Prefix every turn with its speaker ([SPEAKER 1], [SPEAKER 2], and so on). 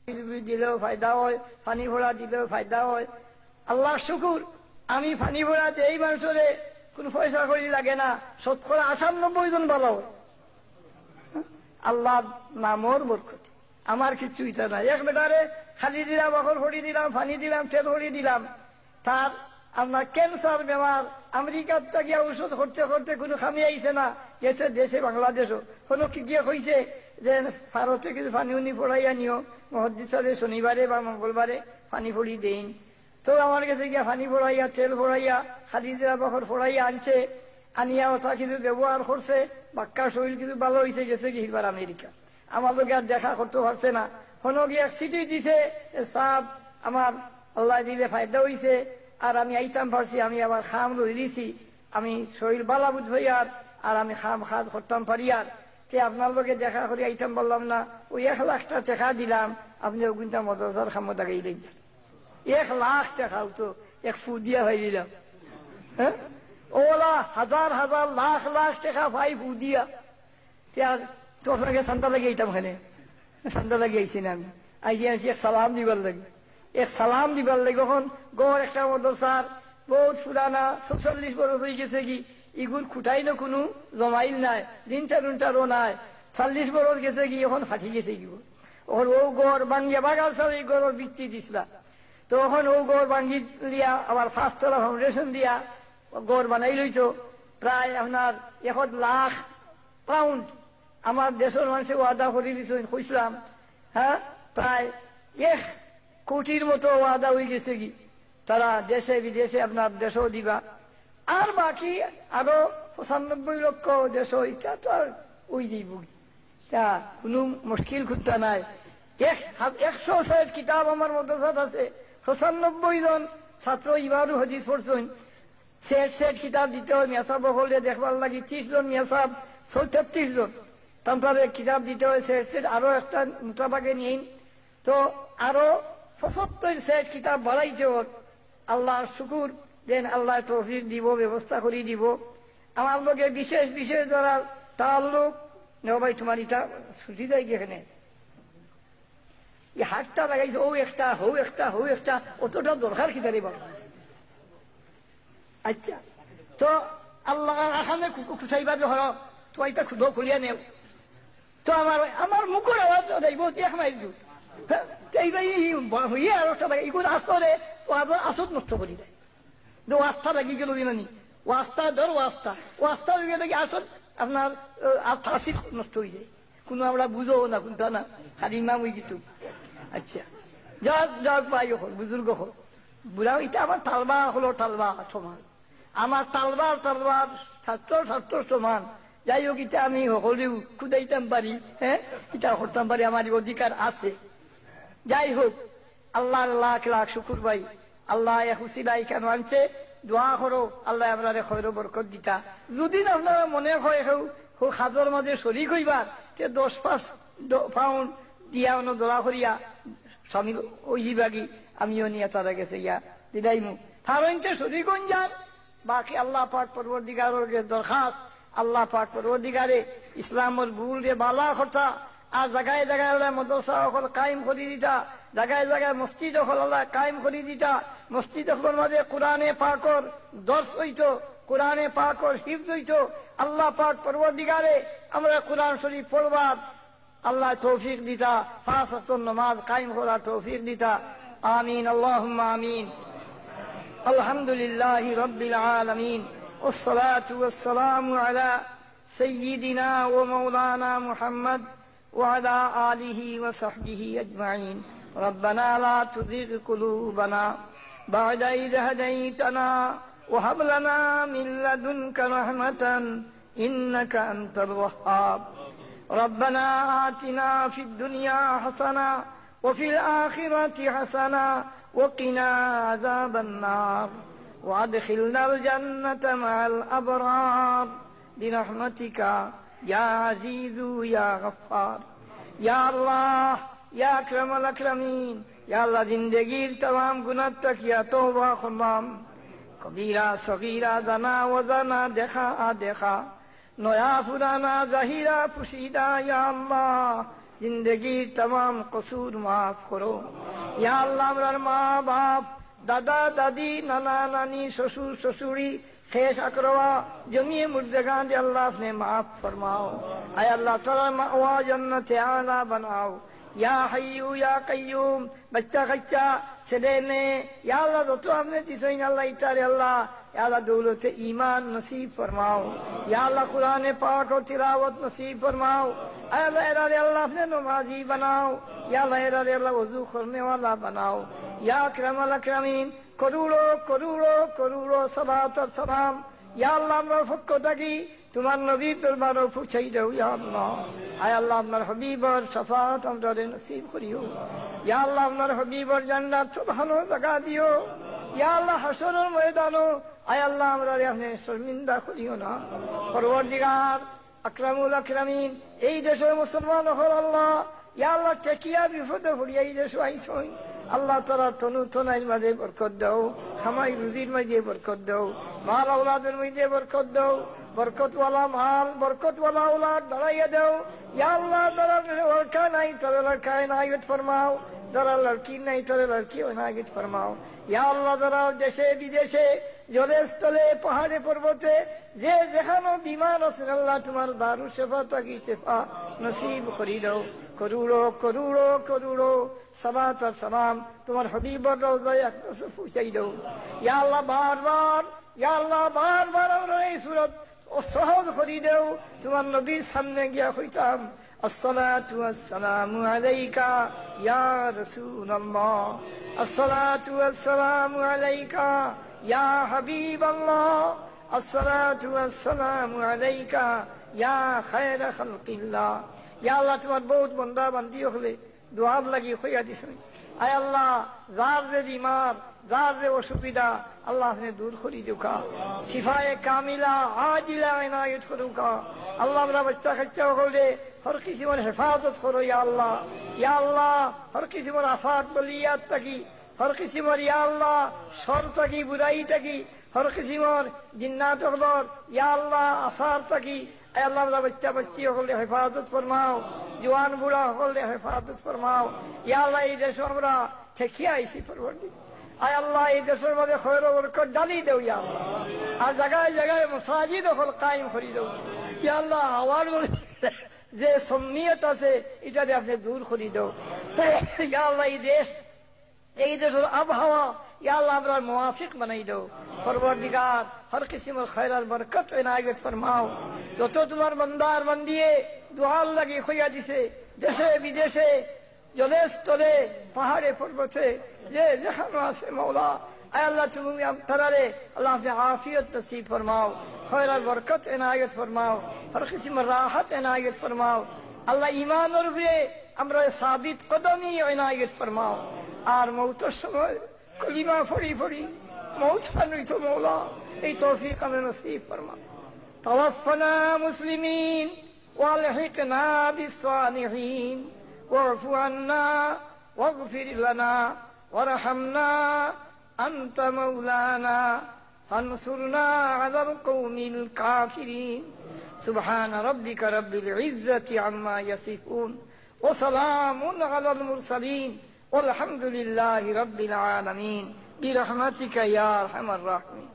[SPEAKER 1] দিলেও ফায়দা হয়, পানি ভরা দিলেও ফায়দা হয়। আল্লাহ শুকুর, আমি পানি ভরা দেই মানুষরে, কোনো পয়সা করি লাগে না, 97 জন ভালো হয়। আল্লাহ নামর বরকতি, আমার কিছু ইচ্ছা নাই। এক বেটারে খালি দিলাম, অকল ভরি দিলাম, পানি দিলাম, তেল ভরি দিলাম, তার আপনার ক্যান্সার বেমার, আমেরিকার গিয়া ঔষধ করতে করতে কোনো খামি আইছে না, গেছে দেশে বাংলাদেশও কোনো কি গিয়ে কইছে যে ভারতে কিছু পানি উনি পড়াইয়া নিও, মসজিদ সাথে শনিবারে বা মঙ্গলবারে পানি পড়ি দেন। তো আমার কাছে গিয়া পানি পড়াইয়া, তেল পড়াইয়া, খালি দিলা বখর পড়াইয়া আনছে, আনিয়া ওটা কিছু ব্যবহার করছে, বাক্কা শরীর কিছু ভালো হয়েছে, গেছে কি হিবার আমেরিকা। আমার লোক আর দেখা করতে পারছে না, কোনো গিয়ে চিঠি দিছে, সাব আমার আল্লাহ দিলে ফায়দা হয়েছে, আর আমি আইতাম পারছি, আমি আবার খাম লইছি, আমি শরীর বালা বুঝ হইয়ার, আর আমি খাম খাদ করতাম পারি। আর তে আপনার লোকে দেখা করি আইতাম বললাম না, ওই 1 লাখ টাকা দিলাম, আপনি ওগুনটা মদরসার খামো দাগাই দিলেন। 1 লাখ টাকা তো এক ফু দিয়া হয়ে দিলাম। হ্যাঁ, ওলা হাজার হাজার লাখ লাখ টাকা ভাই ফু দিয়া। তো আপনাকে সান্তা লাগে আইতাম, খানে সান্তা লাগে আইছি না আমি, আইয়া আইছি এক সালাম দিবার লাগে, এক সালাম দিবার লাগে। কখন গড় একটা মদরসার বহুত পুরানা, 46 বছর হয়ে গেছে কি, ইগুন খুঁটাই না কোনো জমাইল নাই, লিনটার উনটারও নাই, 40 বছর গেছে কি, এখন ফাটি গেছে কি। ওর ও গড় ভাঙ্গিয়া বাগাল সাল এই গড়ের বৃত্তি দিছিলা, তো এখন ও গড় ভাঙ্গি দিয়া আবার 5 তলা ফাউন্ডেশন দিয়া গড় বানাই লইছ। প্রায় আপনার 1 লাখ পাউন্ড আমার দেশের মানুষে ওয়াদা করে দিচ্ছেন, কইছিলাম। হ্যাঁ, প্রায় 1 কোটির মতো ওয়াদা হয়ে গেছে কি, তারা দেশে বিদেশে আপনার দেশও দিবা। আর বাকি আরো 95 লক্ষ দেশ, এটা তো আর ওই দিব, তা কোনো মুশকিল খুঁজতে নাই। 100 কিতাব আমার মদরসাত আছে, 95 জন ছাত্র ইমারু হাদিস পড়ছেন। সেট কিতাব দিতে হয় মেসাব হলে দেখবার লাগে, 30 জন মেসাব, 36 জন তান্তারে কিতাব দিতে হয় সেট। আরো একটা মোটাবাগে নিন, তো আরো 75 সেট কিতাব বাড়াইতে ওর। আল্লাহর শুকুর, দেন আল্লাহ তৌফিক দিব, ব্যবস্থা করে দিব। আমার লোকে বিশেষ বিশেষ যারা তাল্লুক নেও ভাই, তোমার এটা ছুটি যায় এখানে, হাতটা লাগাইছে, ও একটা হৌ একটা হৌ একটা, অতটা দরকার কি তারি বাবা। আচ্ছা, তো আল্লাহ এখানে খুঁচাইবা ধর, তো এটা খুদ খুলিয়া নেও, তো আমার মুখের আওয়াজ যাইব 1 মাইল দূর। হইয়া আর একটা এগুলো আসরে আসত নষ্ট করি দেয়, যে ওয়াস্তা লাগি গেল দিনানি, ওয়াস্তা ধর ওয়াস্তা হয়ে দেখি আসত আপনার আসির নষ্ট হয়ে যায়, কোনো আমরা বুঝো না, কোনটা না, খালি নাম হয়ে কিছু। আচ্ছা, যাক যাক ভাই হল, বুজুর্গ হল, বুড়া, এটা আমার তালবা হলো, তালবা সমান, আমার তালবার ছাত্র সমান। যাই হোক, এটা আমি হলেও খুদাইতাম পারি, হ্যাঁ, এটা করতাম পারি, আমার অধিকার আছে। যাই হোক, আল্লাহর লাখ লাখ শুকুর ভাই, আল্লাহ হুসিলাই কেন আনছে, দোয়া করো আল্লাহ আপনারে খৈর বরকত দিতা। যদি আপনারা মনে হয় খাজর মাঝে শরিক হইবার, 10-5 পাউন্ড দিয়া অন্য দোয়া করিয়া স্বামী ওই বাগি আমিও নিয়ে তারা গেছে ইয়া দিদাইমু, তারতে শরিক হইন যান। বাকি আল্লাহ পাক পরবর্তীকারের দরখাস্ত, আল্লাহ পাক পরবর্তীকারে ইসলামের ভুল রে বালা কথা, আর জায়গায় জায়গায় মদরসা সকল কায়েম করে দিতা, জায়গায় জায়গায় মসজিদ সকল আল্লাহ কায়েম করে দিতা। মসজিদ সকলের মাঝে কোরআনে পাকর দর্শ হইত, কোরআনে পাকর হিফজ হইত। আল্লাহ পাক পরবর্তীকারে আমরা কোরআন শরীফ পড়বার আল্লাহ তৌফিক দিতা, 5 ওয়াক্ত নামাজ কায়েম করার তৌফিক দিতা। আমিন, আল্লাহুম্মা আমিন। আলহামদুলিল্লাহি রাব্বিল আলামিন, والصلاة والسلام على سيدنا ومولانا محمد وعلى آله وصحبه أجمعين. ربنا لا تزغ قلوبنا بعد إذ هديتنا وهب لنا من لدنك رحمة إنك أنت الوهاب. ربنا آتنا في الدنيا حسنة وفي الآخرة حسنة وقنا عذاب النار وأدخلنا الجنة مع الأبرار برحمتك يا عزيز يا غفار يا الله يا أكرم الأكرمين. يا الله زندگیر تمام گناہ تک یا توبہ خلام، کبیرہ صغیرہ زنا وزنا دیکھا دیکھا، نیا پرانا ظاہرہ پوشیدہ یا اللہ जिंदगी तमाम कसूर माफ करो। या अल्लाह আমরার মা বাপ, দাদা দাদি, নানা নানি, শ্বশুর শ্বশুরি, खेश अकरवा जमीए मुर्दगान अल्लाह अपने माफ फरमाओ। आय अल्लाह ताला मावा जन्नत आला बनाओ। या हय्यू या कय्यूम, बच्चा खच्चा सेदे में या अल्लाह तो हमने जिसोइन अल्लाह इतारे अल्लाह या अल्लाह दौलत ईमान नसीब फरमाओ। या अल्लाह कुरान पाक और तिलावत नसीब फरमाओ। आय अल्लाह अपने नमाजी बनाओ। या अल्लाह वजू करने वाला बनाओ। या अकरमल अकरमीन, करोड़ों करोड़ों करोड़ों सलात और सलाम या अल्लाह আমরা পক্ষ থাকি তোমার নবীর দরবারে পৌঁছাই দাও। ইয়া আল্লাহ, আয় আল্লাহ আপনার হাবিবের শাফাত আমাদের নসিব করিও। ইয়া আল্লাহ আপনার হাবিবের জান্নাত ভালো জায়গা দিও। ইয়া আল্লাহ হাসরের ময়দানে আয় আল্লাহ আমরা আপনি শর্মিন্দা করিও না। পরওয়ারদিগার আকরামুল আকরামিন, এই দেশের মুসলমান হল আল্লাহ ইয়া আল্লাহ টেকিয়া বিপদে পড়িয়া এই দেশে আইসই আল্লাহ তাআলা তনু তনাইর মাঝে বরকত দাও, খামাই রুজির মাঝে বরকত দাও, মাল আওলাদের মধ্যে বরকত দাও, বরকতওয়ালা মাল বরকতওয়ালা আওলাদ বাড়াইয়া দাও। ইয়া আল্লাহ যারা লড়কা নাই তারা লড়কায় নায়ত ফরমাও, যারা লড়কি নাই তারা লড়কি নায়ত ফরমাও। ইয়া আল্লাহ যারা দেশে বিদেশে জলে স্থলে পাহাড়ে পর্বতে যে যেখানে বিমার আছেন আল্লাহ তোমার দারু শেফা তাকি শেফা নসিব করি দাও। करोड़ों करोड़ों करोड़ों सलात और सलाम तुम्हारे हबीब और रोज़ाए अक़दस पहुंचाई दो। या अल्लाह बार बार या अल्लाह बार बार हमरे सूरत और सहज करी दो। तुम्हारे नबी सामने गया खुताम अस्सलातु वस्सलामु अलैका या रसूल अल्लाह, अस्सलातु वस्सलामु अलैका या हबीब अल्लाह, अस्सलातु वस्सलामु अलैका या खैर खल्क़िल्लाह। या अल्लाह तुम्हार बहुत बंदा बंदी हले दुआर लगी खोया दिस। आय अल्लाह जार रे बीमार जार रे असुविधा अल्लाह ने दूर करी दुका, शिफाए कामिला आजिला इनायत करूका। अल्लाह मेरा बच्चा खच्चा होले हर किसी में हिफाजत करो। या अल्लाह हर किसी में आफात बलियात तकी, हर किसी में या अल्लाह शर तकी बुराई तकी, हर किसी में जिन्नात अखबार या अल्लाह आसार तकी। अल्लाह मेरा बच्चा बच्ची होले हिफाजत फरमाओ, जवान बूढ़ा होले हिफाजत फरमाओ। या अल्लाह ये देश हमरा ठेकिया इसी परवरदी। आय अल्लाह ये देश में खैर और बरकत डाली दो। या अल्लाह আর জায়গায় জায়গায় মসজিদ হল কায়েম করে দাও। ইয়া আল্লাহ হাওয়ার যে সম্মিয়ত আছে এটা আপনি দূর করে দাও। ইয়া আল্লাহ এই দেশের আবহাওয়া ইয়া আল্লাহ আমরা মুওয়াফিক বানাই দাও। परवरदिगार हर किसी में खैर और बरकत इनायत फरमाओ। যত তোমার বান্দার বান্দিয়ে দুআ লাগি খুইয়া দিছে দেশে বিদেশে জলে স্থলে পাহাড়ে পর্বতে যে যেখানে আছে মওলা আয় আল্লাহ তুমি তারারে আল্লাহ से आफियत नसीब फरमाओ, खैर और बरकत इनायत फरमाओ, हर किसी में राहत इनायत फरमाओ। अल्लाह ईमान और উপরে আমরা সাবিত কদমি ইনায়ত ফরমাও। আর মওতের সময় কলিমা পড়ি পড়ি मौत नहीं तो मौला ये तौफीक हमें नसीब फरमा। तवफ़्फ़ना मुस्लिमीन वअल्हिक़ना बिस्सालिहीन वअफ़ु अन्ना वग़फ़िर लना वरहमना अंत मौलाना फंसुरना अलल क़ौमिल काफ़िरीन। सुब्हान रब्बिक रब्बिल इज़्ज़ति अम्मा यसिफ़ून व सलामुन अलल मुरसलीन वल्हम्दुलिल्लाहि रब्बिल आलमीन। برحمتك يا ارحم الراحمين।